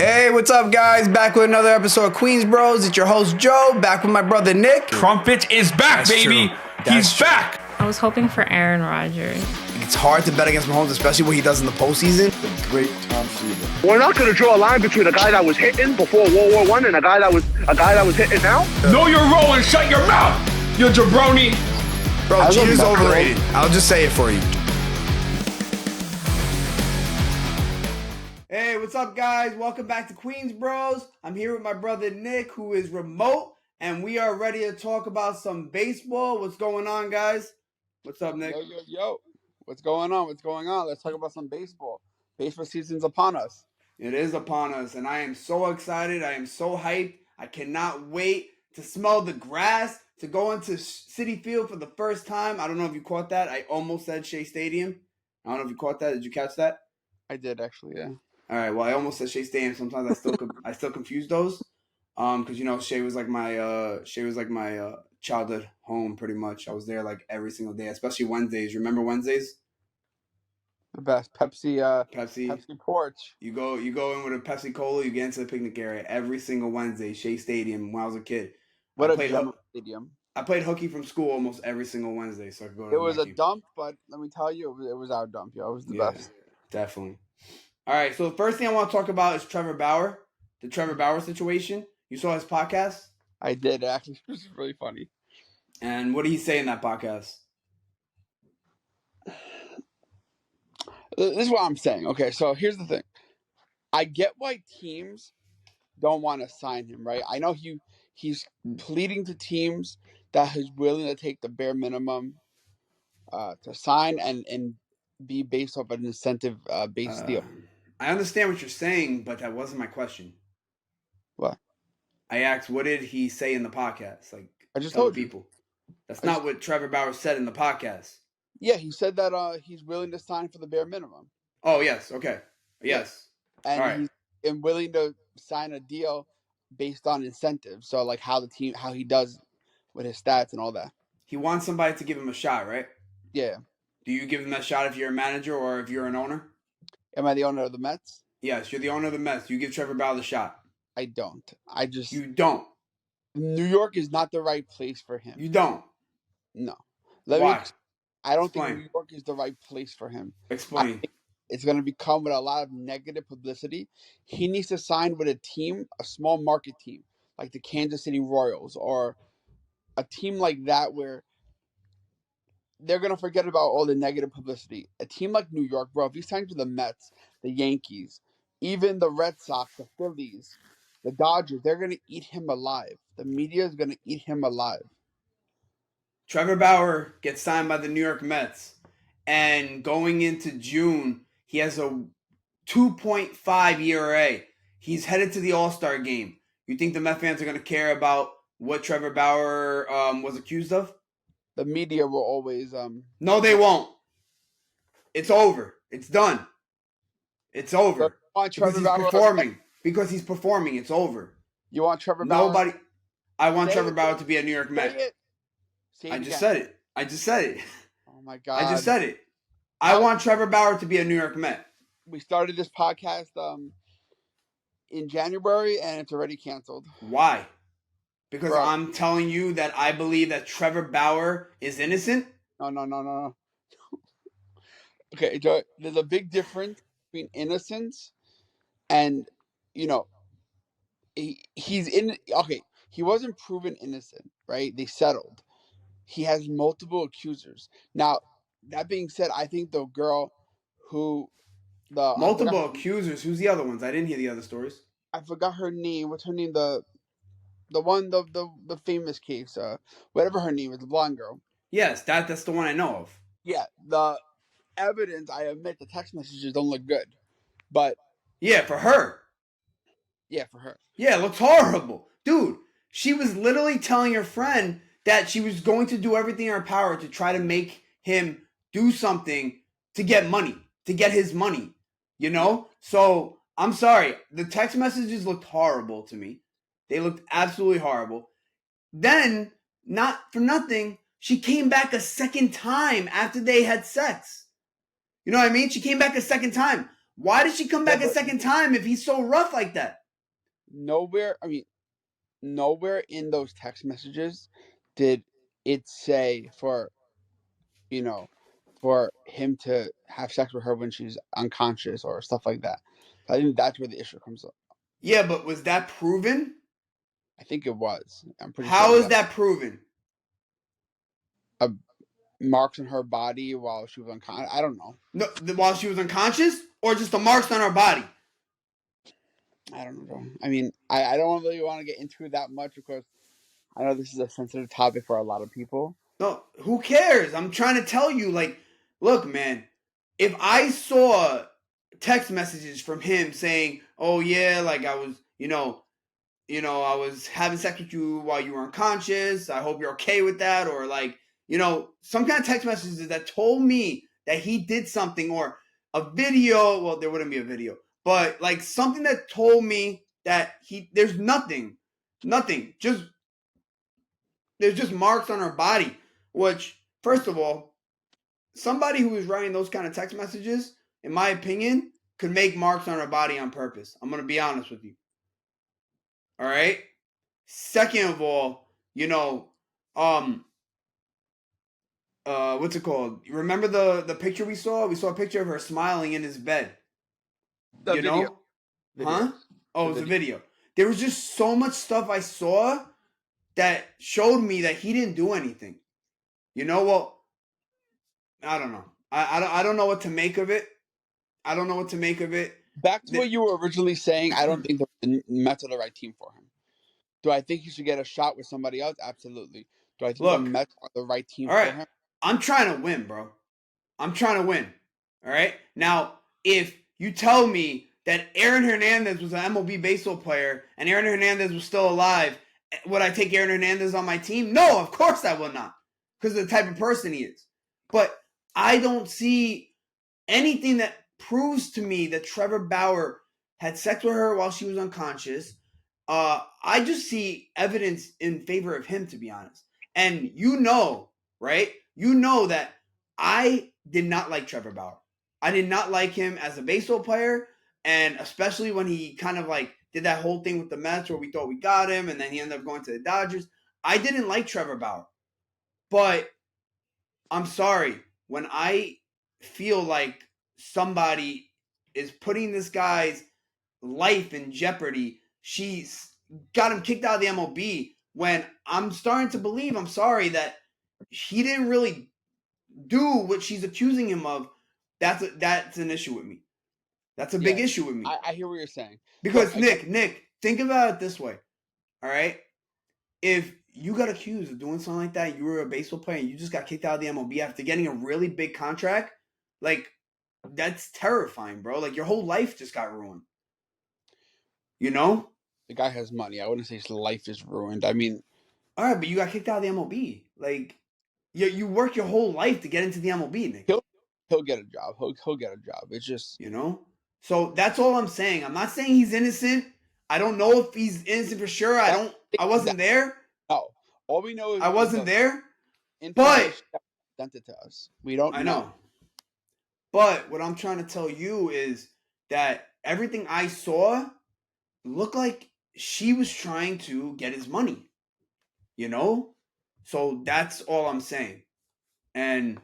Hey, what's up, guys? Back with another episode of Queens Bros. It's your host, Joe, back with my brother, Nick. Trumpet is back, baby. He's back. I was hoping for Aaron Rodgers. It's hard to bet against Mahomes, especially what he does in the postseason. The great Tom Seaver. We're not going to draw a line between a guy that was hitting before World War I and a guy that was hitting now. Know your role and shut your mouth, you jabroni. Bro, Jeter's overrated. I'll just say it for you. Hey, what's up, guys? Welcome back to Queens Bros. I'm here with my brother, Nick, who is remote, and we are ready to talk about some baseball. What's going on, guys? What's up, Nick? Yo. What's going on? Let's talk about some baseball. Baseball season's upon us. It is upon us, and I am so excited. I am so hyped. I cannot wait to smell the grass, to go into Citi Field for the first time. I don't know if you caught that. I almost said Shea Stadium. I don't know if you caught that. Did you catch that? I did, actually, yeah. All right. Well, I almost said Shea Stadium. Sometimes I still confuse those, because Shea was like my childhood home pretty much. I was there like every single day, especially Wednesdays. Remember Wednesdays? The best Pepsi porch. You go in with a Pepsi Cola. You get into the picnic area every single Wednesday. Shea Stadium. When I was a kid, What a stadium! I played hooky from school almost every single Wednesday, so I could go to. It was a dump, but let me tell you, it was our dump. Yo, it was the best. Definitely. All right, so the first thing I want to talk about is Trevor Bauer, the Trevor Bauer situation. You saw his podcast? I did, actually. It was really funny. And what did he say in that podcast? This is what I'm saying. Okay, so here's the thing. I get why teams don't want to sign him, right? I know he's pleading to teams that he's willing to take the bare minimum to sign and be based off an incentive-based deal. I understand what you're saying, but that wasn't my question. What? I asked, what did he say in the podcast? Like, I just tell told people. That's not what Trevor Bauer said in the podcast. Yeah, he said that he's willing to sign for the bare minimum. Oh, yes. Okay. Yes. And all right. he's willing to sign a deal based on incentives. So, like, how he does with his stats and all that. He wants somebody to give him a shot, right? Yeah. Do you give him that shot if you're a manager or if you're an owner? Am I the owner of the Mets? Yes, you're the owner of the Mets. You give Trevor Bauer the shot. I don't. You don't. New York is not the right place for him. You don't. No. Why? I don't Explain. think New York is the right place for him. Explain. It's going to become with a lot of negative publicity. He needs to sign with a team, a small market team, like the Kansas City Royals, or a team like that where they're going to forget about all the negative publicity. A team like New York, bro, if he signs with the Mets, the Yankees, even the Red Sox, the Phillies, the Dodgers, they're going to eat him alive. The media is going to eat him alive. Trevor Bauer gets signed by the New York Mets, and going into June, he has a 2.5 ERA. He's headed to the All-Star game. You think the Mets fans are going to care about what Trevor Bauer was accused of? The media will always No, they won't. It's over. It's done. It's over. Because he's performing. Because he's performing. It's over. You want Trevor Bauer? I want Trevor Bauer to be a New York Met. I just said it. Oh my God. I just said it. I want Trevor Bauer to be a New York Met. We started this podcast in January and it's already canceled. Why? Because I'm telling you that I believe that Trevor Bauer is innocent? No. Okay, there's a big difference between innocence and, he's in. Okay, he wasn't proven innocent, right? They settled. He has multiple accusers. Now, that being said, I think the girl who multiple accusers. Who's the other ones? I didn't hear the other stories. I forgot her name. What's her name? The famous case. Whatever her name is, the blonde girl. Yes, that's the one I know of. Yeah, the evidence. I admit the text messages don't look good, but yeah, for her. Yeah, for her. Yeah, it looks horrible, dude. She was literally telling her friend that she was going to do everything in her power to try to make him do something to get money, to get his money, So, I'm sorry. The text messages looked horrible to me. They looked absolutely horrible. Then, not for nothing, she came back a second time after they had sex. You know what I mean? She came back a second time. Why did she come back a second time if he's so rough like that? Nowhere in those text messages did it say for him to have sex with her when she's unconscious or stuff like that. I think that's where the issue comes up. Yeah, but was that proven? I think it was. I'm pretty sure. How is that proven? Marks on her body while she was unconscious. I don't know. No, while she was unconscious, or just the marks on her body? I don't know. I mean, I don't really want to get into it that much because I know this is a sensitive topic for a lot of people. No, who cares? I'm trying to tell you, like, look, man, if I saw text messages from him saying, "Oh yeah, like I was, I was having sex with you while you were unconscious. I hope you're okay with that," or like, some kind of text messages that told me that he did something, or a video. Well, there wouldn't be a video, but like something that told me that there's nothing, just there's just marks on her body. Which, first of all, somebody who is writing those kind of text messages, in my opinion, could make marks on her body on purpose. I'm gonna be honest with you. All right. Second of all, what's it called? You remember the picture we saw? We saw a picture of her smiling in his bed. The you video. know? Huh? Oh, The it was a video. There was just so much stuff I saw that showed me that he didn't do anything. Well, I don't know. I don't know what to make of it. I don't know what to make of it. Back to what you were originally saying, I don't think the Mets are the right team for him. Do I think he should get a shot with somebody else? Absolutely. Do I think the Look, Mets are the right team all right, for him? I'm trying to win, bro. I'm trying to win. All right? Now, if you tell me that Aaron Hernandez was an MLB baseball player and Aaron Hernandez was still alive, would I take Aaron Hernandez on my team? No, of course I will not, because of the type of person he is. But I don't see anything that proves to me that Trevor Bauer had sex with her while she was unconscious. I just see evidence in favor of him, to be honest. And right? You know that I did not like Trevor Bauer. I did not like him as a baseball player, and especially when he kind of like did that whole thing with the Mets where we thought we got him, and then he ended up going to the Dodgers. I didn't like Trevor Bauer. But I'm sorry, when I feel like somebody is putting this guy's life in jeopardy, she's got him kicked out of the MLB, when I'm starting to believe, I'm sorry, that he didn't really do what she's accusing him of. That's an issue with me. That's a big issue with me. I hear what you're saying. Because Nick, think about it this way. All right? If you got accused of doing something like that, you were a baseball player and you just got kicked out of the MLB after getting a really big contract, like, that's terrifying, bro. Like, your whole life just got ruined. The guy has money. I wouldn't say his life is ruined. I mean, all right, but you got kicked out of the MLB. Like, you work your whole life to get into the MLB, Nick. He'll get a job. He'll get a job. It's just, So that's all I'm saying. I'm not saying he's innocent. I don't know if he's innocent for sure. I wasn't there. No. All we know is I wasn't there. But sent it to us. We don't know. I know. But what I'm trying to tell you is that everything I saw looked like she was trying to get his money. So that's all I'm saying. And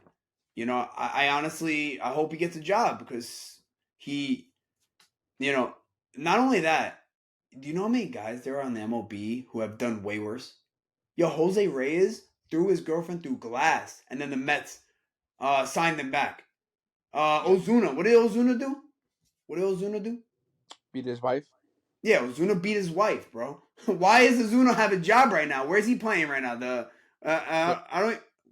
I honestly, I hope he gets a job, because he, not only that, do you know how many guys there are on the MLB who have done way worse? Jose Reyes threw his girlfriend through glass, and then the Mets signed them back. Ozuna, what did Ozuna do? Beat his wife? Yeah, Ozuna beat his wife, bro. Why does Ozuna have a job right now? Where's he playing right now?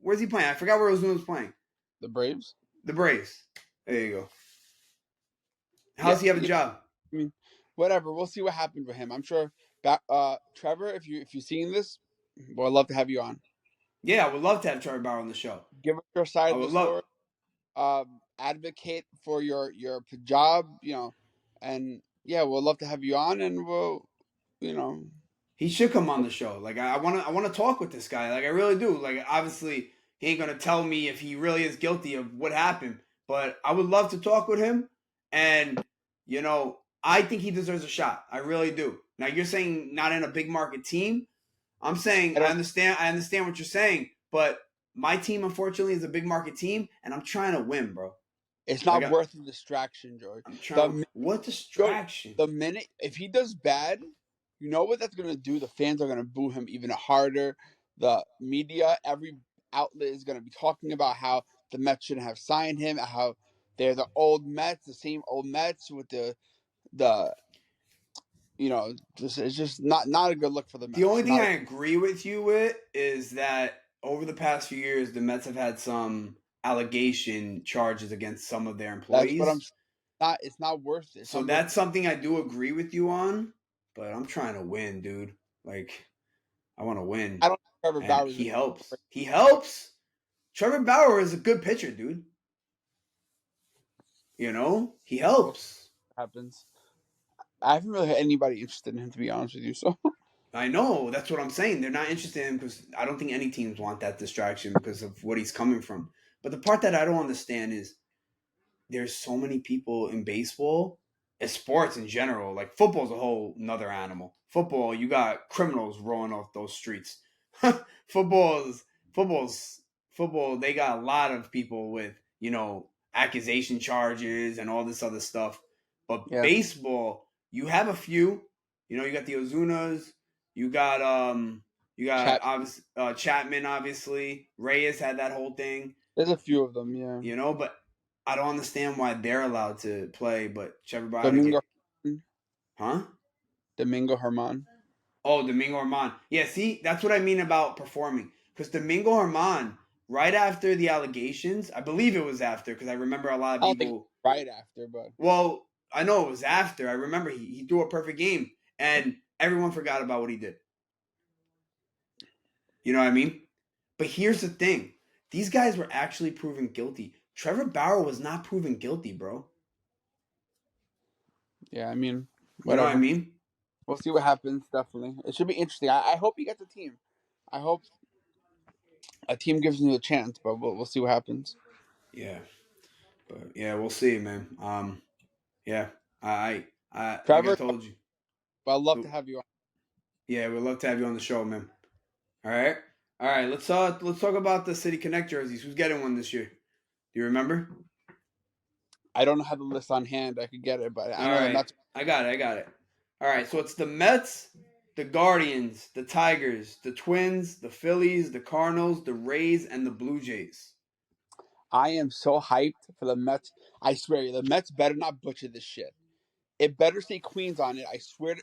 Where's he playing? I forgot where Ozuna's playing. The Braves? The Braves. There you go. How's he have a job? I mean, whatever. We'll see what happens with him. I'm sure. Trevor, if you've seen this, well, I'd love to have you on. Yeah, I would love to have Trevor Bauer on the show. Give us your side of the story. Advocate for your job, and yeah, we'll love to have you on, and we'll, he should come on the show. Like, I want to talk with this guy. Like, I really do. Like, obviously, he ain't gonna tell me if he really is guilty of what happened, but I would love to talk with him. And, you know, I think he deserves a shot. I really do. Now you're saying not in a big market team. I'm saying I understand what you're saying, but my team unfortunately is a big market team, and I'm trying to win, bro. It's Like not worth the distraction, George. I'm trying. What distraction? The minute if he does bad, you know what that's gonna do? The fans are gonna boo him even harder. The media, every outlet is gonna be talking about how the Mets shouldn't have signed him, how they're the old Mets, the same old Mets with the it's just not a good look for the Mets. The only thing I agree with you with is that over the past few years, the Mets have had some allegation charges against some of their employees. That's what I'm not. It's not worth it. So that's something I do agree with you on, but I'm trying to win, dude. Like, I want to win. I don't think Trevor Bauer. He helps. He helps. Trevor Bauer is a good pitcher, dude. You know, he helps. Happens. I haven't really had anybody interested in him, to be honest with you. So I know, that's what I'm saying. They're not interested in him because I don't think any teams want that distraction because of what he's coming from. But the part that I don't understand is there's so many people in baseball, and sports in general. Like football's a whole another animal. Football, you got criminals rolling off those streets. football's football. They got a lot of people with accusation charges and all this other stuff. But baseball, you have a few. You got the Ozunas. You got Chapman, obviously. Reyes had that whole thing. There's a few of them, yeah. But I don't understand why they're allowed to play, but Trevor Bauer. Domingo Germán. Oh, Domingo Germán. Yeah, see, that's what I mean about performing. Because Domingo Germán, right after the allegations, I believe it was after, because I remember a lot of people. Right after, but. Well, I know it was after. I remember he threw a perfect game, and everyone forgot about what he did. You know what I mean? But here's the thing. These guys were actually proven guilty. Trevor Bauer was not proven guilty, bro. Yeah, I mean, whatever. You know what I mean? We'll see what happens, definitely. It should be interesting. I hope he gets a team. I hope a team gives him a chance, but we'll see what happens. Yeah. But yeah, we'll see, man. Yeah. Trevor, like I told you. But I'd love to have you on. Yeah, we'd love to have you on the show, man. All right. Let's talk about the City Connect jerseys. Who's getting one this year? Do you remember? I don't have the list on hand. I could get it, but I got it. All right, so it's the Mets, the Guardians, the Tigers, the Twins, the Phillies, the Cardinals, the Rays, and the Blue Jays. I am so hyped for the Mets. I swear, the Mets better not butcher this shit. It better say Queens on it. I swear,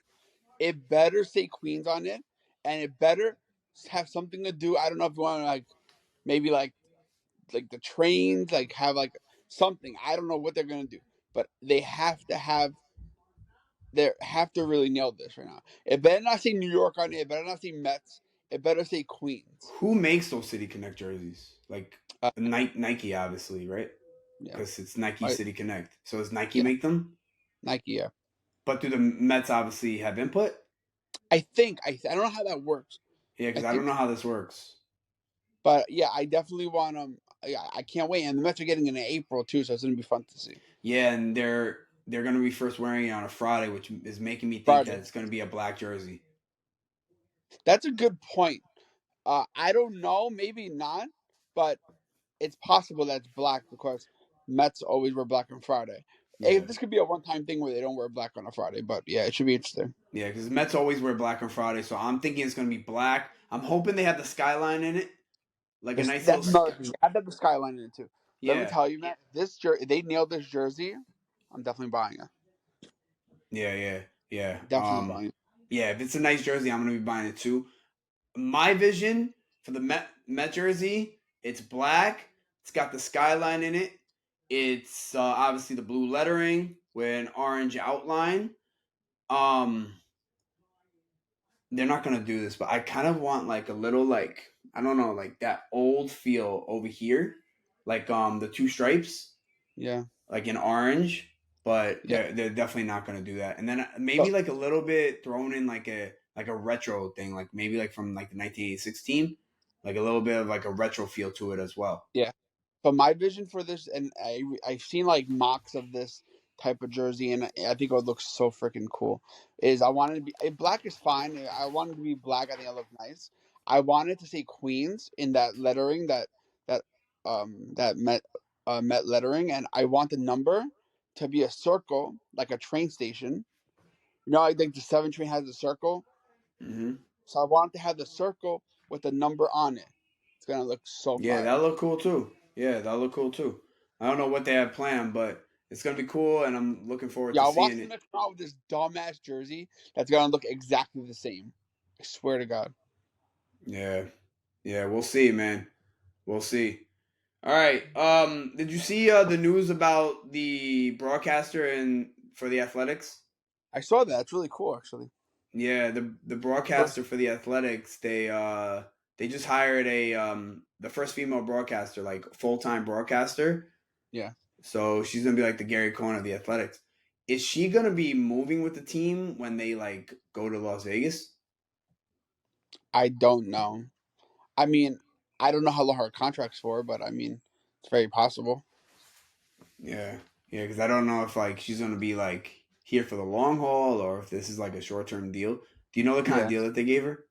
it better say Queens on it, and it better have something to do. I don't know if you want to maybe like the trains, have something. I don't know what they're gonna do, but they have to really nail this right now. It better not say New York on it. It better not say Mets. It better say Queens. Who makes those City Connect jerseys? Nike, obviously, right? Because it's Nike City Connect. So does Nike make them? Nike, yeah. But do the Mets obviously have input? I think. I don't know how that works. Yeah, because I don't know how this works. But yeah, I definitely want them. I can't wait. And the Mets are getting it in April too, so it's gonna be fun to see. Yeah, and they're gonna be first wearing it on a Friday, which is making me think that it's gonna be a black jersey. That's a good point. I don't know, maybe not, but it's possible that it's black because Mets always wear black on Friday. Yeah. This could be a one-time thing where they don't wear black on a Friday, but yeah, it should be interesting. Yeah, because Mets always wear black on Friday, so I'm thinking it's gonna be black. I'm hoping they have the skyline in it, a nice little. I have the skyline in it too. Yeah. Let me tell you, man, this jersey, they nailed this jersey. I'm definitely buying it. Yeah. Definitely buying it. Yeah, if it's a nice jersey, I'm gonna be buying it too. My vision for the Met jersey, it's black. It's got the skyline in it. It's obviously the blue lettering with an orange outline. They're not gonna do this, but I kind of want a little I don't know, that old feel over here, the two stripes. Yeah. In orange, but they're definitely not gonna do that. And then maybe a little bit thrown in a retro thing, maybe from the 1986 team, a little bit of a retro feel to it as well. Yeah. But my vision for this, and I've seen mocks of this type of jersey, and I think it would look so freaking cool. Is I wanted to be black is fine. I wanted to be black. I think it looked nice. I wanted to say Queens in that lettering that Met lettering, and I want the number to be a circle like a train station. You know, I think the 7 train has a circle, Mm-hmm. so I want to have the circle with the number on it. It's gonna look so Yeah, fire. that look cool too. Yeah, that look cool too. I don't know what they have planned, but it's gonna be cool, and I'm looking forward Yeah, to I want seeing them it. to come out with this dumbass jersey that's gonna look exactly the same. I swear to God. Yeah, yeah, we'll see, man. We'll see. All right. Did you see the news about the broadcaster and for the Athletics? I saw that. It's really cool, actually. Yeah, the broadcaster for the Athletics, they just hired a the first female broadcaster, like full-time broadcaster. Yeah, So she's gonna be like the Gary Cohen of the Athletics. Is she gonna be moving with the team when they like go to Las Vegas? I don't know. I mean, I don't know how long her contract's for, but I mean, it's very possible. Yeah, yeah, because I don't know if like she's gonna be like here for the long haul or if this is like a short-term deal. Do you know the kind of Yeah, deal that they gave her?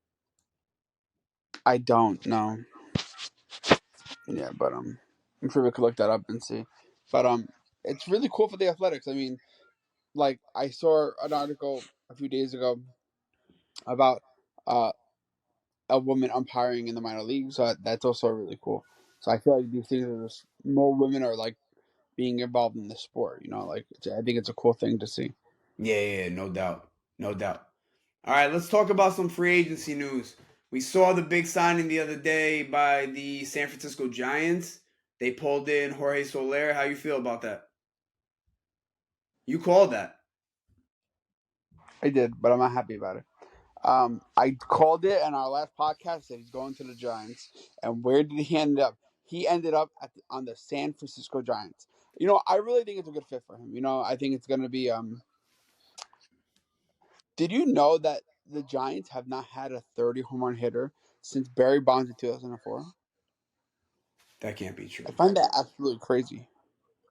I don't know. Yeah, but I'm sure we could look that up and see. But it's really cool for the Athletics. I mean, like I saw an article a few days ago about uh a woman umpiring in the minor leagues. So that's also really cool. So I feel like these things are just more women are like being involved in the sport. You know, like I think it's a cool thing to see. Yeah, yeah, yeah, no doubt, no doubt. All right, let's talk about some free agency news. We saw the big signing the other day by the San Francisco Giants. They pulled in Jorge Soler. How you feel about that? You called that. I did, but I'm not happy about it. I called it in our last podcast that he's going to the Giants, and where did he end up? He ended up on the San Francisco Giants. You know, I really think it's a good fit for him. You know, I think it's going to be. Did you know that the Giants have not had a 30 home run hitter since Barry Bonds in 2004? That can't be I true. find that absolutely crazy.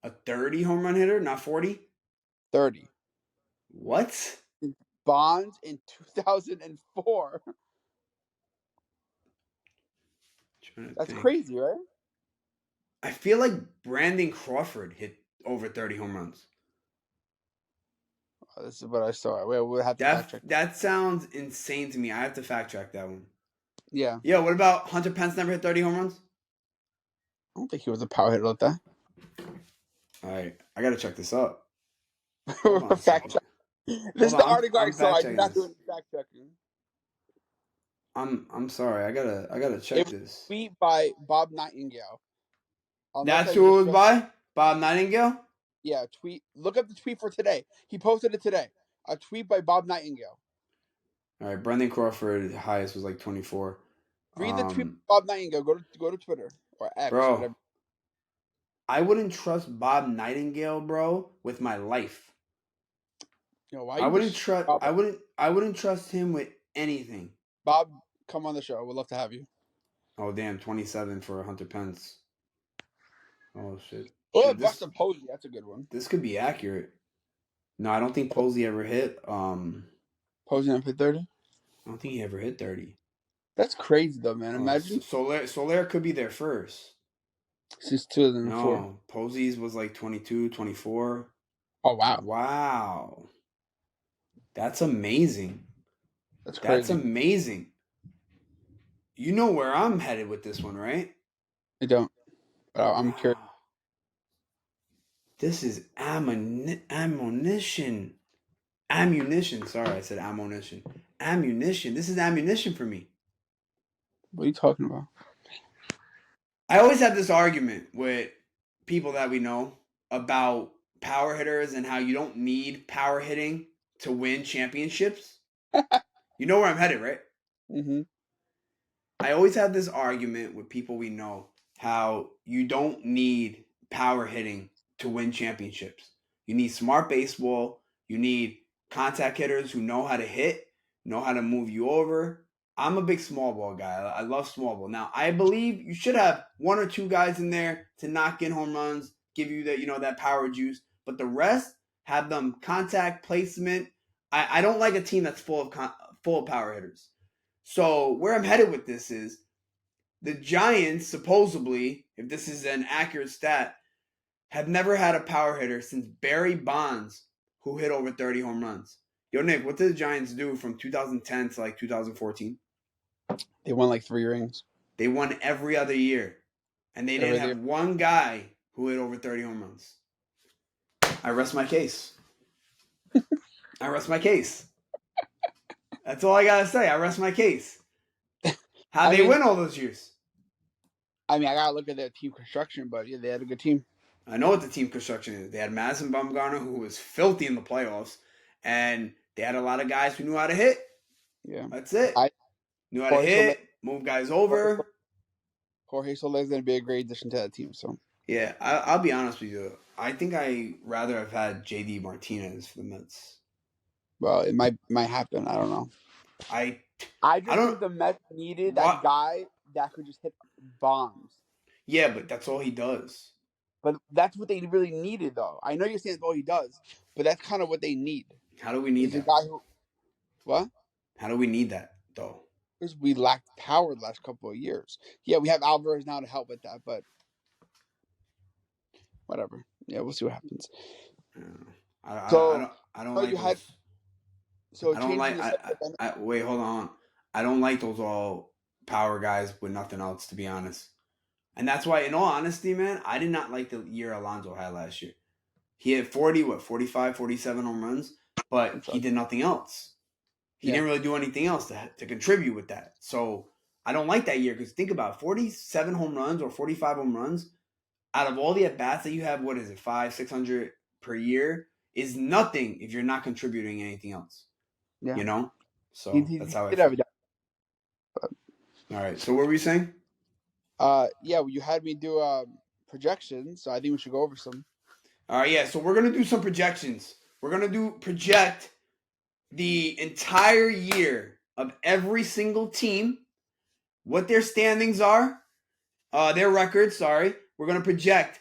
A 30 home run hitter, not 40? 30. What? Bonds in 2004. Trying to That's think. crazy, right? I feel like Brandon Crawford hit over 30 home runs. Oh, this is what I saw. We'll have to fact That check. that sounds insane to me. I have to fact check that one. Yeah. Yeah, what about Hunter Pence never hit 30 home runs? I don't think he was a power hitter like that. All right, I gotta check this out. Hold on a Fact second. check. This Hold is the on, article I I'm saw. fact I did checking not do this. any fact checking. I'm sorry. I gotta It check was this. a tweet by Bob Nightingale. Unless That's I who it was misread. by? Bob Nightingale? Yeah, tweet. Look up the tweet for today. He posted it today. A tweet by Bob Nightingale. All right, Brendan Crawford highest was like 24. Read the tweet by Bob Nightingale. Go to Twitter or X, Bro, whatever. I wouldn't trust Bob Nightingale, bro, with my life. You know why I you wouldn't just trust Bob? I wouldn't trust him with anything. Bob, come on the show. We'd love to have you. Oh damn, 27 for Hunter Pence. Oh shit. Oh, Dude, Buster Posey. That's a good one. this could be accurate. No, I don't think Posey ever hit Posey up at 30. I don't think he ever hit 30. That's crazy though, man. Imagine Soler could be there first. since 2004. No, Posey's was like 22, 24. Oh wow, Wow. That's amazing. that's That's crazy. amazing. You know where I'm headed with this one, right? I don't. But I'm curious. Wow. This is ammunition. Ammunition. Sorry, I said ammunition. Ammunition. This is ammunition for me. What are you talking about? I always have this argument with people that we know about power hitters and how you don't need power hitting to win championships. You know where I'm headed, right? Mm-hmm. I always have this argument with people we know how you don't need power hitting to win championships. You need smart baseball. You need contact hitters who know how to hit, know how to move you over. I'm a big small ball guy. I love small ball. Now, I believe you should have one or two guys in there to knock in home runs, give you that, that power juice. But the rest have them contact placement. I don't like a team that's full of power hitters. So where I'm headed with this is the Giants, supposedly, if this is an accurate stat, have never had a power hitter since Barry Bonds, who hit over 30 home runs. Yo, Nick, what did the Giants do from 2010 to like 2014? They won like 3 rings. They won every other year. And they didn't have one guy who hit over 30 home runs. I rest my case. I rest my case. That's all I got to say. I rest my case. How'd they win all those years? I mean, I got to look at their team construction, but yeah, they had a good team. I know what the team construction is. They had Madison Bumgarner, who was filthy in the playoffs, and they had a lot of guys who knew how to hit. Yeah. That's it. Knew how to hit, move guys over. Jorge Soler is going to be a great addition to that team. So yeah, I'll be honest with you. I think I rather have had JD Martinez for the Mets. Well, it might happen. I don't know. I just think the Mets needed that guy that could just hit bombs. Yeah, but that's all he does. But that's what they really needed, though. I know you're saying that's all he does, but that's kind of what they need. How do we need that? What? How do we need that, though? Because we lacked power the last couple of years. Yeah, we have Alvarez now to help with that, but whatever. Yeah, we'll see what happens. I don't like those. Wait, hold on. I don't like those all power guys with nothing else, to be honest. And that's why, in all honesty, man, I did not like the year Alonso had last year. He had 45, 47 home runs, but he did nothing else. He didn't really do anything else to contribute with that. So I don't like that year because think about it, 47 home runs or 45 home runs out of all the at-bats that you have, what is it, 500, 600 per year is nothing if you're not contributing anything else. Yeah. You know? So that's how I feel. All right. So what were you saying? Yeah, you had me do projections, so I think we should go over some. All right, yeah. So we're gonna do some projections. We're gonna project the entire year of every single team, what their standings are, their records. Sorry, we're gonna project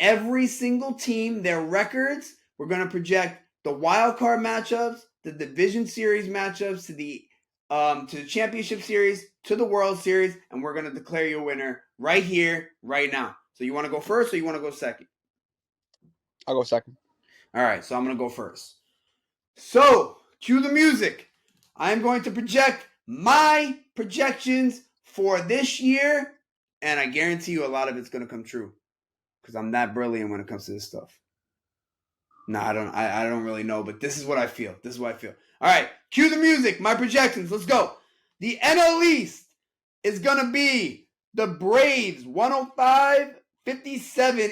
every single team, their records. We're gonna project the wild card matchups, the division series matchups, to the championship series, to the World Series, and we're going to declare your winner right here, right now. So you want to go first or you want to go second? I'll go second. All right, so I'm going to go first. So, cue the music. I'm going to project my projections for this year, and I guarantee you a lot of it's going to come true because I'm that brilliant when it comes to this stuff. No, I don't really know, but this is what I feel. All right, cue the music. My projections. Let's go. The NL East is going to be the Braves. 105-57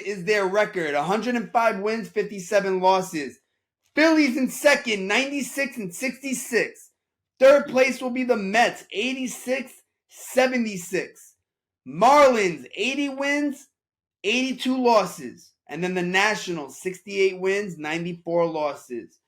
is their record. 105 wins, 57 losses. Phillies in second, 96-66. Third place will be the Mets, 86-76. Marlins, 80 wins, 82 losses. And then the Nationals, 68 wins, 94 losses.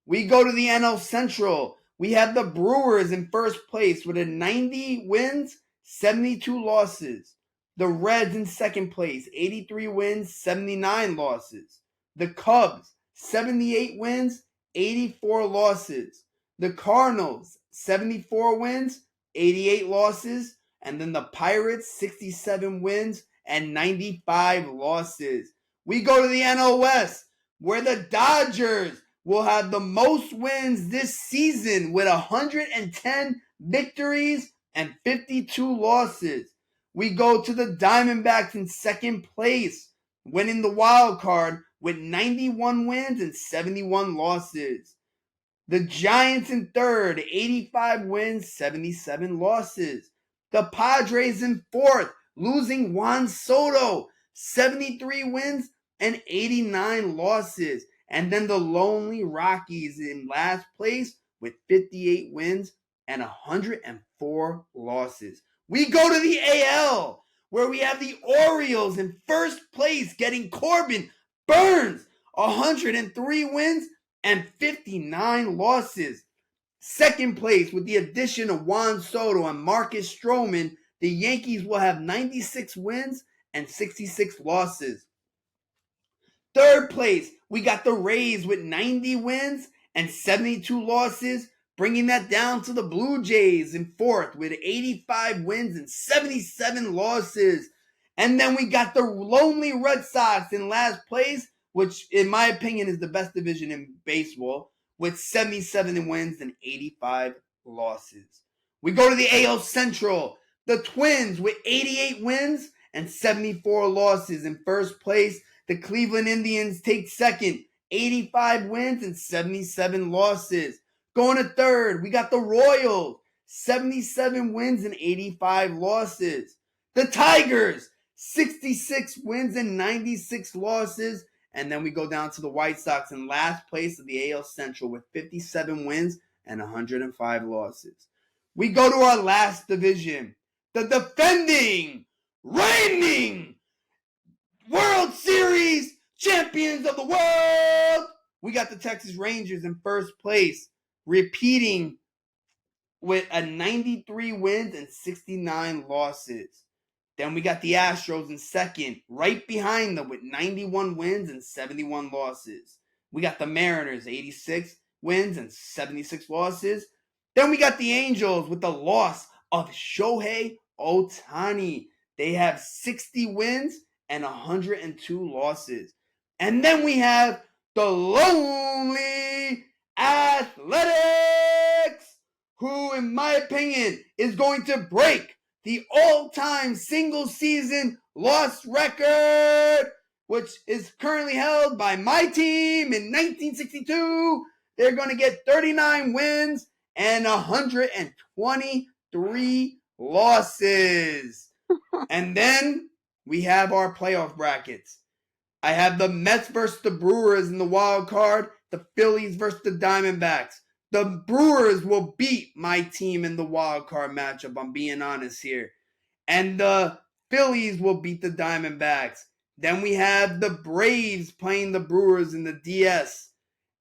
We go to the NL Central. We have the Brewers in first place with 90 wins, 72 losses. The Reds in second place, 83 wins, 79 losses. The Cubs, 78 wins, 84 losses. The Cardinals, 74 wins, 88 losses. And then the Pirates, 67 wins and 95 losses. We go to the NL West, where the Dodgers will have the most wins this season with 110 victories and 52 losses. We go to the Diamondbacks in second place, winning the wild card with 91 wins and 71 losses. The Giants in third, 85 wins, 77 losses. The Padres in fourth, losing Juan Soto, 73 wins and 89 losses. And then the lonely Rockies in last place with 58 wins and 104 losses. We go to the AL, where we have the Orioles in first place, getting Corbin Burns, 103 wins and 59 losses. Second place, with the addition of Juan Soto and Marcus Stroman, the Yankees will have 96 wins and 66 losses. Third place, we got the Rays with 90 wins and 72 losses, bringing that down to the Blue Jays in fourth with 85 wins and 77 losses. And then we got the lonely Red Sox in last place, which in my opinion is the best division in baseball, with 77 wins and 85 losses. We go to the AL Central. The Twins with 88 wins and 74 losses in first place. The Cleveland Indians take second, 85 wins and 77 losses. Going to third, we got the Royals, 77 wins and 85 losses. The Tigers, 66 wins and 96 losses. And then we go down to the White Sox in last place of the AL Central with 57 wins and 105 losses. We go to our last division, the defending, reigning World Series champions of the world. We got the Texas Rangers in first place, repeating with a 93 wins and 69 losses. Then we got the Astros in second, right behind them with 91 wins and 71 losses. We got the Mariners, 86 wins and 76 losses. Then we got the Angels with the loss of Shohei Ohtani. They have 60 wins and 102 losses. And then we have the lonely Athletics, who, in my opinion, is going to break the all-time single-season loss record, which is currently held by my team in 1962. They're going to get 39 wins and 123 losses. And then we have our playoff brackets. I have the Mets versus the Brewers in the wild card, the Phillies versus the Diamondbacks. The Brewers will beat my team in the wild card matchup, I'm being honest here. And the Phillies will beat the Diamondbacks. Then we have the Braves playing the Brewers in the DS.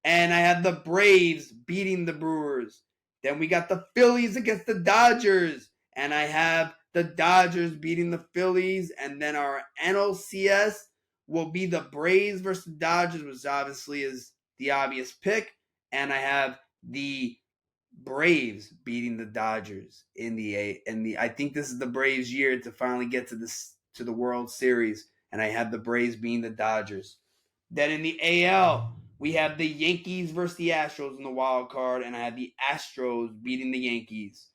And I have the Braves beating the Brewers. Then we got the Phillies against the Dodgers. And I have the Dodgers beating the Phillies. And then our NLCS will be the Braves versus the Dodgers, which obviously is the obvious pick. And I have the Braves beating the Dodgers in the I think this is the Braves' year to finally get to the World Series. And I have the Braves beating the Dodgers. Then in the AL, we have the Yankees versus the Astros in the wild card, and I have the Astros beating the Yankees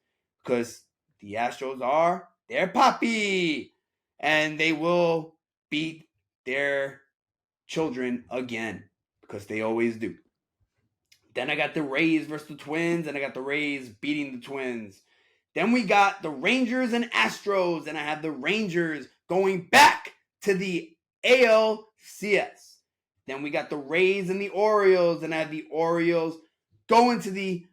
because the Astros are their papi, and they will beat their children again because they always do. Then I got the Rays versus the Twins, and I got the Rays beating the Twins. Then we got the Rangers and Astros, and I have the Rangers going back to the ALCS. Then we got the Rays and the Orioles, and I have the Orioles going to the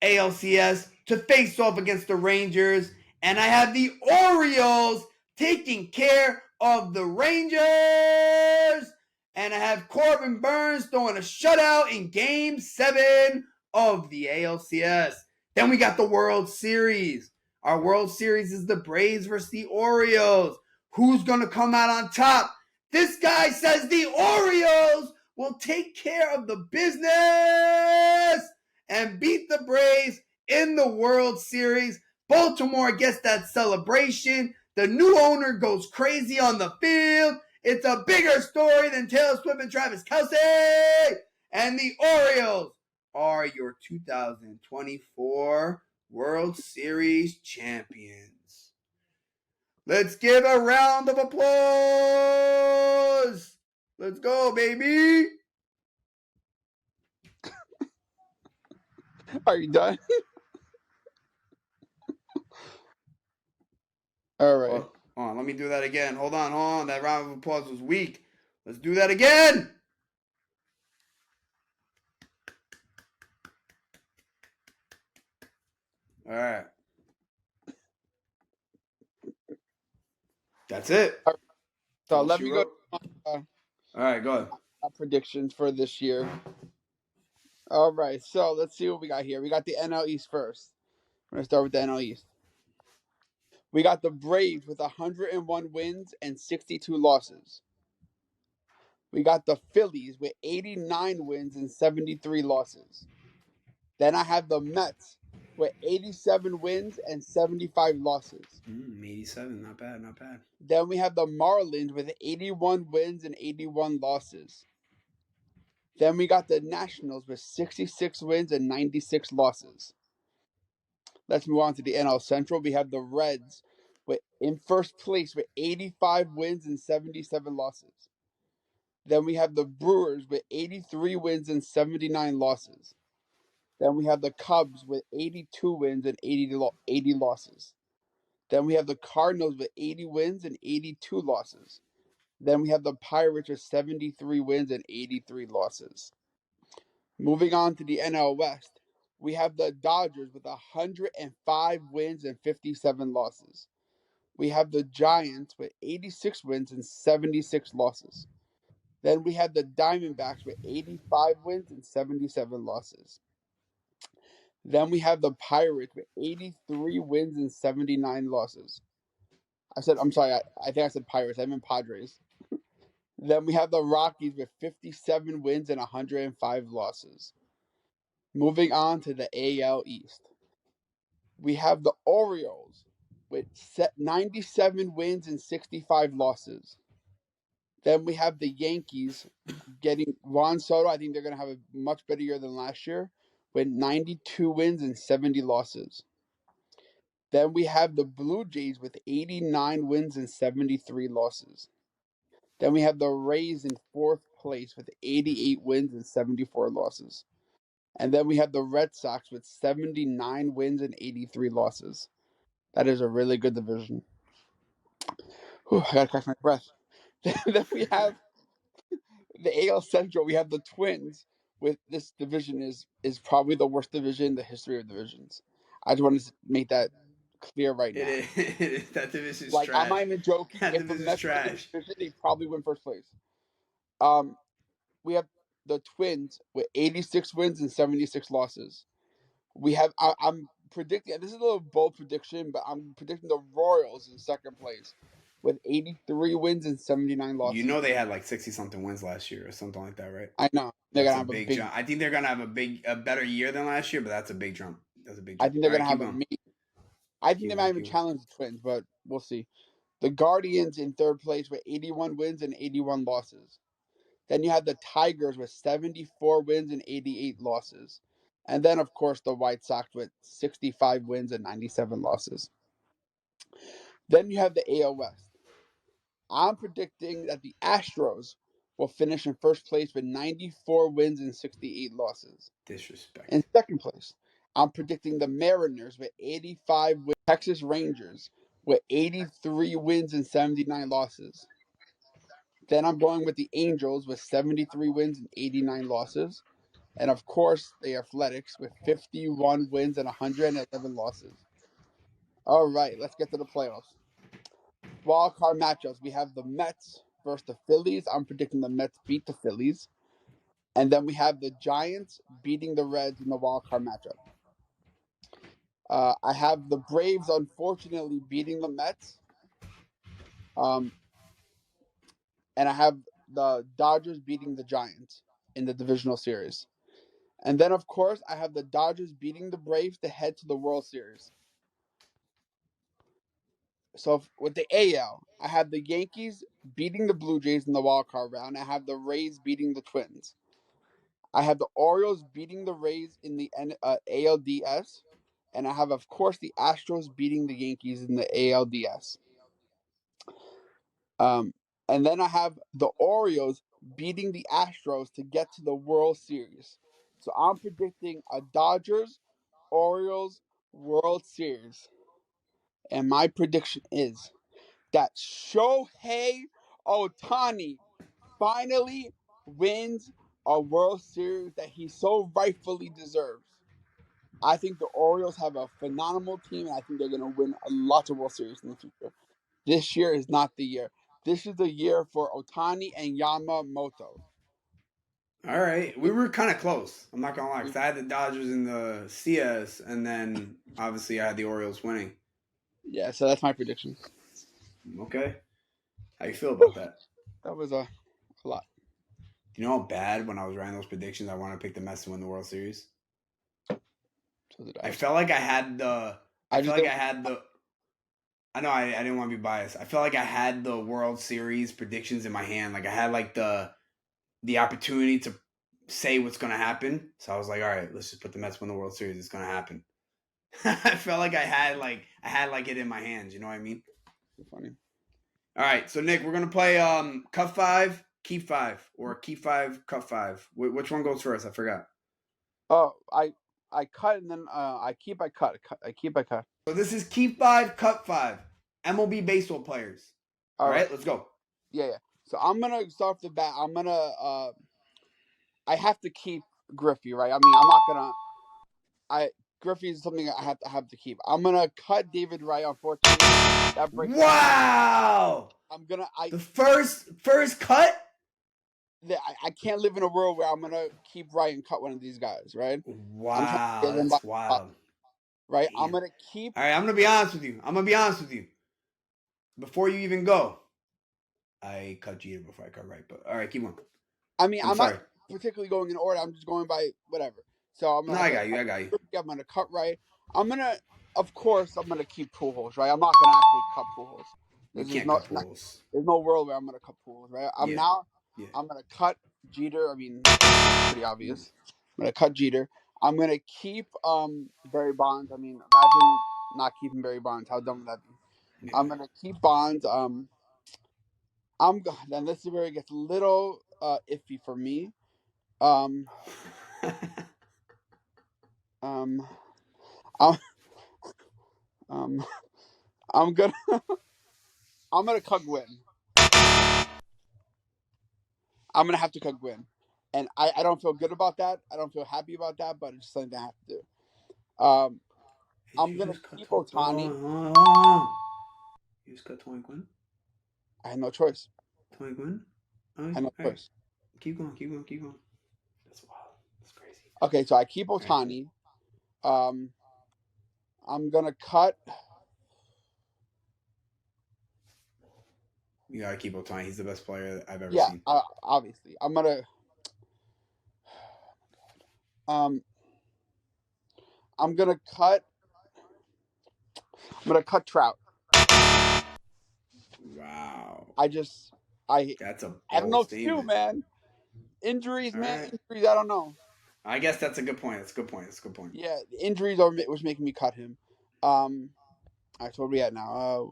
ALCS to face off against the Rangers. And I have the Orioles taking care of the Rangers. And I have Corbin Burns throwing a shutout in Game 7 of the ALCS. Then we got the World Series. Our World Series is the Braves versus the Orioles. Who's going to come out on top? This guy says the Orioles will take care of the business and beat the Braves in the World Series. Baltimore gets that celebration. The new owner goes crazy on the field. It's a bigger story than Taylor Swift and Travis Kelce. And the Orioles are your 2024 World Series champions. Let's give a round of applause. Let's go, baby. Are you done? All right. Hold on, let me do that again. Hold on. That round of applause was weak. Let's do that again. All right. That's it. So let me go. All right, go ahead. Predictions for this year. All right, so let's see what we got here. We got the NL East first. We're going to start with the NL East. We got the Braves with 101 wins and 62 losses. We got the Phillies with 89 wins and 73 losses. Then I have the Mets with 87 wins and 75 losses. 87, not bad, not bad. Then we have the Marlins with 81 wins and 81 losses. Then we got the Nationals with 66 wins and 96 losses. Let's move on to the NL Central. We have the Reds in first place with 85 wins and 77 losses. Then we have the Brewers with 83 wins and 79 losses. Then we have the Cubs with 82 wins and 80 losses. Then we have the Cardinals with 80 wins and 82 losses. Then we have the Pirates with 73 wins and 83 losses. Moving on to the NL West, we have the Dodgers with 105 wins and 57 losses. We have the Giants with 86 wins and 76 losses. Then we have the Diamondbacks with 85 wins and 77 losses. Then we have the Pirates with 83 wins and 79 losses. I think I said Pirates. I meant Padres. Then we have the Rockies with 57 wins and 105 losses. Moving on to the AL East. We have the Orioles with 97 wins and 65 losses. Then we have the Yankees getting Juan Soto. I think they're going to have a much better year than last year with 92 wins and 70 losses. Then we have the Blue Jays with 89 wins and 73 losses. Then we have the Rays in fourth place with 88 wins and 74 losses. And then we have the Red Sox with 79 wins and 83 losses. That is a really good division. Whew, I got to catch my breath. Then we have the AL Central. We have the Twins. With this division is probably the worst division in the history of divisions. I just wanted to make that clear right now. It is. That division is like, trash. I'm not even joking. That If the division is Mets win the trash. division, they probably win first place. We have the Twins with 86 wins and 76 losses. We have I'm predicting, this is a little bold prediction, but I'm predicting the Royals in second place with 83 wins and 79 losses. You know they had like 60-something wins last year or something like that, right? I know. They're That's going to have a big jump. I think they're going to have a better year than last year, but that's a big jump. That's a big jump. I think they're going to have I think they might even challenge the Twins, but we'll see. The Guardians in third place with 81 wins and 81 losses. Then you have the Tigers with 74 wins and 88 losses. And then, of course, the White Sox with 65 wins and 97 losses. Then you have the AL West. I'm predicting that the Astros will finish in first place with 94 wins and 68 losses. Disrespect. In second place, I'm predicting the Mariners with 85 wins. Texas Rangers with 83 wins and 79 losses. Then I'm going with the Angels with 73 wins and 89 losses. And of course, the Athletics with 51 wins and 111 losses. All right, let's get to the playoffs. Wild card matchups. We have the Mets versus the Phillies. I'm predicting the Mets beat the Phillies. And then we have the Giants beating the Reds in the wild card matchup. I have the Braves, unfortunately, beating the Mets. And I have the Dodgers beating the Giants in the divisional series. And then, of course, I have the Dodgers beating the Braves to head to the World Series. So with the AL, I have the Yankees beating the Blue Jays in the wild card round. I have the Rays beating the Twins. I have the Orioles beating the Rays in the ALDS. And I have, of course, the Astros beating the Yankees in the ALDS. And then I have the Orioles beating the Astros to get to the World Series. So I'm predicting a Dodgers-Orioles World Series. And my prediction is that Shohei Ohtani finally wins a World Series that he so rightfully deserves. I think the Orioles have a phenomenal team, and I think they're going to win a lot of World Series in the future. This year is not the year. This is the year for Ohtani and Yamamoto. All right. We were kind of close. I'm not going to lie. Because I had the Dodgers in the CS, and then obviously I had the Orioles winning. Yeah, so that's my prediction. Okay. How you feel about that? That was a lot. You know how bad when I was writing those predictions, I want to pick the Mets to win the World Series. So did I felt like I had the. I felt like I had the. I know I didn't want to be biased. I felt like I had the World Series predictions in my hand. Like I had like the opportunity to say what's gonna happen. So I was like, all right, let's just put the Mets win the World Series. It's gonna happen. I felt like I had it in my hands. You know what I mean? Funny. All right, so Nick, we're gonna play cut 5, keep 5, or keep 5, cut 5. Which one goes first? I forgot. Oh, I cut and then I keep, I cut, I keep, I cut. So this is keep 5, cut 5. MLB baseball players. All right, let's go. Yeah. So I'm gonna start off the bat. I'm gonna I have to keep Griffey, right? I mean, I'm not gonna. Griffey is something I have to keep. I'm gonna cut David Wright. Unfortunately, that breaks. Wow! I'm gonna. The first cut. I can't live in a world where I'm gonna keep Wright and cut one of these guys, right? Wow, that's wild. Right? Damn. I'm gonna keep. All right, I'm gonna be honest with you. Before you even go, I cut Jeter before I cut Wright. But all right, keep on. I mean, I'm sorry. not particularly going in order. I'm just going by whatever. So I'm gonna. No, I got you. I'm gonna cut Wright. Of course, I'm gonna keep Pujols, right? I'm not gonna actually cut Pujols. You can't cut Pujols. There's no world where I'm gonna cut Pujols, right? I'm gonna cut Jeter. I mean, pretty obvious. I'm gonna cut Jeter. I'm gonna keep Barry Bonds. I mean, imagine not keeping Barry Bonds. How dumb would that be? Yeah. I'm gonna keep Bonds. Then this is where it gets a little iffy for me. I'm gonna I'm gonna cut Gwynn. I'm gonna have to cut Gwynn, and I don't feel good about that. I don't feel happy about that, but it's something I have to do. I'm gonna keep Ohtani. You just cut Tony Gwynn? I had no choice. Tony Gwynn? I had no choice. Keep going. That's wild. That's crazy. Okay, so I keep Ohtani. I'm gonna cut. You gotta keep Ohtani. He's the best player I've ever seen. Yeah, obviously. I'm gonna. I'm gonna cut. Trout. Wow. That's a I don't know statement. too, man. Injuries, man. Right. Injuries. I don't know. I guess that's a good point. That's a good point. Yeah, injuries was making me cut him. All right, so where are we at now?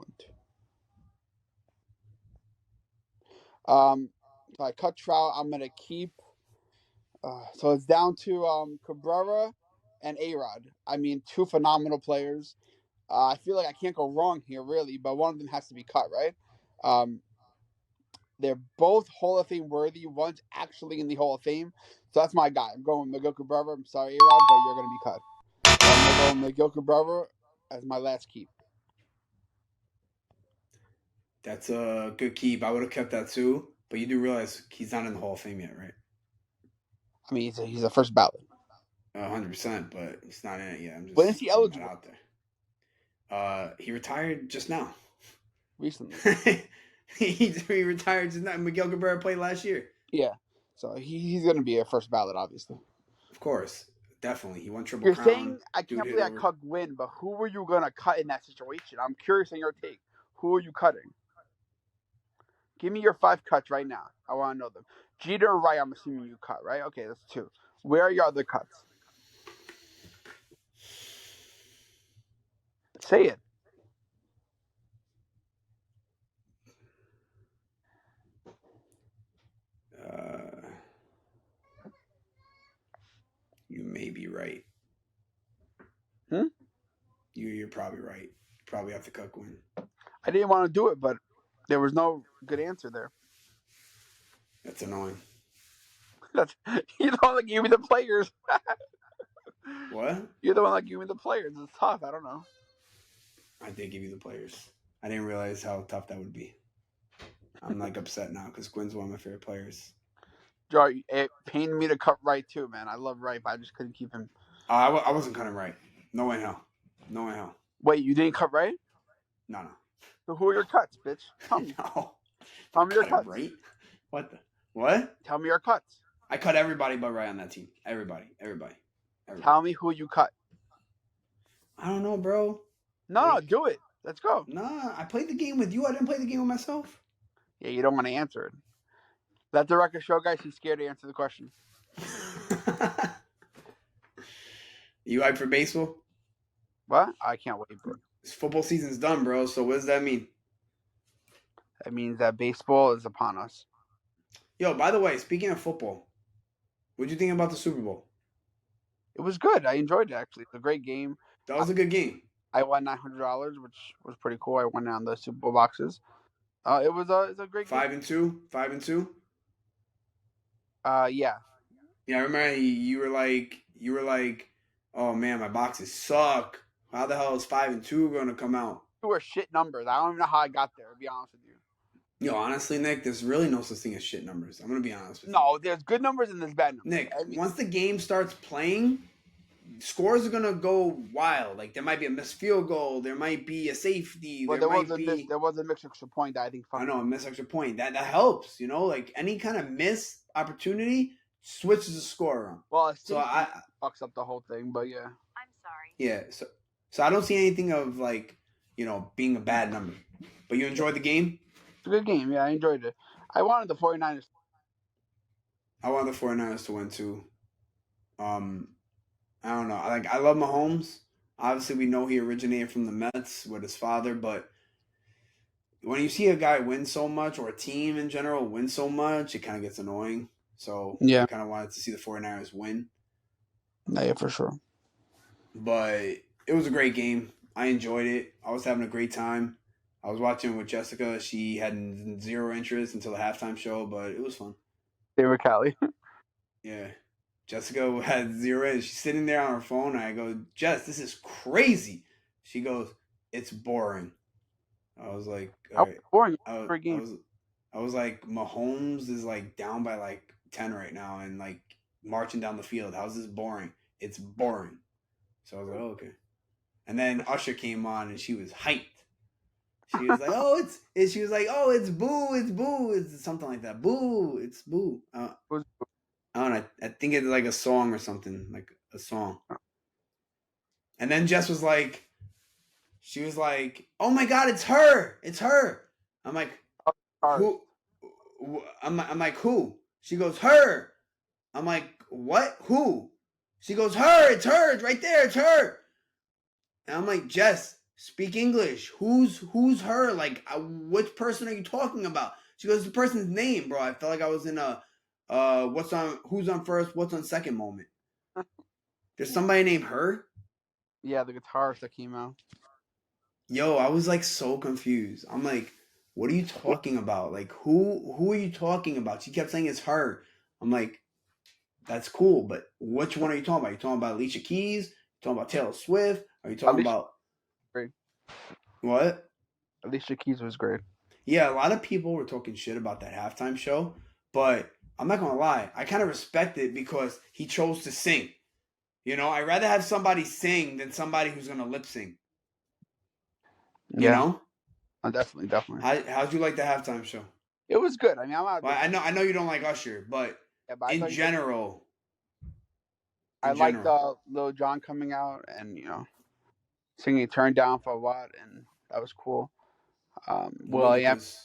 So I cut Trout. I'm gonna keep. So it's down to Cabrera and A-Rod. I mean, two phenomenal players. I feel like I can't go wrong here, really, but one of them has to be cut, right? They're both Hall of Fame worthy. One's actually in the Hall of Fame, so that's my guy. I'm going with Miguel Cabrera. I'm sorry, A-Rod, but you're gonna be cut. So I'm gonna go with Miguel Cabrera as my last keep. That's a good keep. I would have kept that too, but you do realize he's not in the Hall of Fame yet, right? I mean, he's a first ballot. 100%, but he's not in it yet. I'm just. When is he eligible? Out there. He retired just now. Recently. he retired just now. Miguel Cabrera played last year. Yeah, so he's going to be a first ballot, obviously. Of course, definitely. He won Triple You're Crown. You're saying I can't believe I cut Gwynn, but who were you going to cut in that situation? I'm curious on your take. Who are you cutting? Give me your 5 cuts right now. I want to know them. Jeter or Wright, I'm assuming you cut, right? Okay, that's 2. Where are your other cuts? Say it. You may be right. You're probably right. You probably have to cut Gwynn. I didn't want to do it, but there was no good answer there. That's annoying. You're the one that gave me the players. What? You're the one that gave me the players. It's tough. I don't know. I did give you the players. I didn't realize how tough that would be. I'm upset now because Gwynn's one of my favorite players. Joe, it pained me to cut Wright too, man. I love Wright, but I just couldn't keep him. I wasn't cutting Wright. No way in hell. Wait, you didn't cut Wright? No. So who are your cuts, bitch? Tell me. No. Tell me your cuts. Right? What? What? Tell me your cuts. I cut everybody but Ray on that team. Everybody. Tell me who you cut. I don't know, bro. No, do it. Let's go. Nah, I played the game with you. I didn't play the game with myself. Yeah, you don't want to answer it. Let the record show, guys, he's scared to answer the question. You hyped for baseball? What? I can't wait, bro. Football season's done, bro. So what does that mean? That means that baseball is upon us. Yo, by the way, speaking of football, what'd you think about the Super Bowl? It was good. I enjoyed it, actually. It's a great game. That was a good game. I won $900, which was pretty cool. I won on the Super Bowl boxes. It was a great game. 5-2. 5-2. Yeah. Yeah, I remember you were like, oh man, my boxes suck. How the hell is 5-2 going to come out? They were shit numbers. I don't even know how I got there, to be honest with you. Yo, honestly, Nick, there's really no such thing as shit numbers. I'm going to be honest with you. No, there's good numbers and there's bad numbers. Nick, once the game starts playing, scores are going to go wild. Like, there might be a missed field goal. There might be a safety. Well, there was a mixed extra point that I think. I know, a missed extra point. That helps, you know? Like, any kind of missed opportunity switches the score around. Well, so I fucks up the whole thing, but yeah. I'm sorry. Yeah, so I don't see anything of, like, you know, being a bad number. But you enjoyed the game? It's a good game. Yeah, I enjoyed it. I wanted the 49ers. I want the 49ers to win, too. I don't know. I love Mahomes. Obviously, we know he originated from the Mets with his father, but when you see a guy win so much, or a team in general win so much, it kind of gets annoying. So yeah. I kind of wanted to see the 49ers win. Yeah, for sure. But it was a great game. I enjoyed it. I was having a great time. I was watching with Jessica. She had zero interest until the halftime show, but it was fun. They were Cali. Yeah. Jessica had zero interest. She's sitting there on her phone, and I go, Jess, this is crazy. She goes, it's boring. I was like, all right. Boring for a game. I was like, Mahomes is like down by like 10 right now and like marching down the field. How's this boring? It's boring. So I was like, oh, okay. And then Usher came on and she was hyped. She was like, she was like, oh, it's boo, it's something like that. Boo, it's boo. I don't know. I think it's like a song or something, like a song. And then Jess was like, she was like, oh my God, it's her. I'm like, who? I'm like, who? She goes, her. I'm like, what? Who? She goes, her. It's her. It's right there. It's her. And I'm like, Jess, speak English. Who's her? Like, which person are you talking about? She goes, the person's name, bro. I felt like I was in a who's on first, what's on second moment. There's somebody named her? Yeah, the guitarist that came out. Yo, I was like so confused. I'm like, what are you talking about? Like, who are you talking about? She kept saying it's her. I'm like, that's cool, but which one are you talking about? Are you talking about Alicia Keys? Are you talking about Taylor Swift? Are you talking about great? What? Alicia Keys was great. Yeah, a lot of people were talking shit about that halftime show, but I'm not gonna lie, I kind of respect it because he chose to sing. You know, I'd rather have somebody sing than somebody who's gonna lip sync. You know? Definitely. How'd you like the halftime show? It was good. I mean, I know you don't like Usher, but in general, I liked Lil Jon coming out and singing "Turn Down for What," and that was cool. Ludacris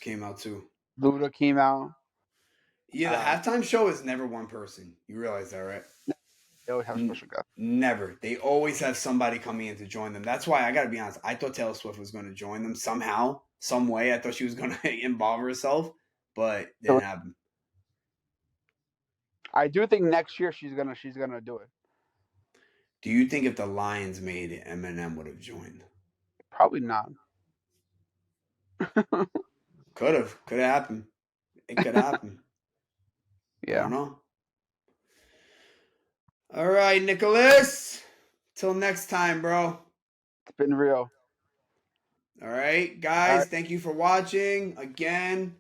came out too. Luda came out. Yeah, the halftime show is never one person. You realize that, right? They always have a special guest. Never. They always have somebody coming in to join them. That's why I got to be honest. I thought Taylor Swift was going to join them somehow, some way. I thought she was going to involve herself, but it didn't happen. I do think next year she's gonna do it. Do you think if the Lions made it, Eminem would have joined? Probably not. Could have happened. It could happen. Yeah. I don't know. All right, Nicholas. Till next time, bro. It's been real. All right, guys. All right. Thank you for watching. Again,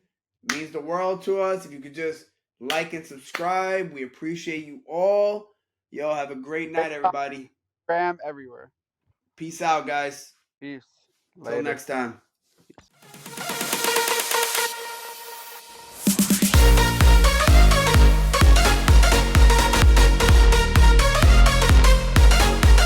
means the world to us. If you could just like and subscribe, we appreciate you all. Yo, have a great night, everybody. Spam everywhere. Peace out, guys. Peace. Till next time.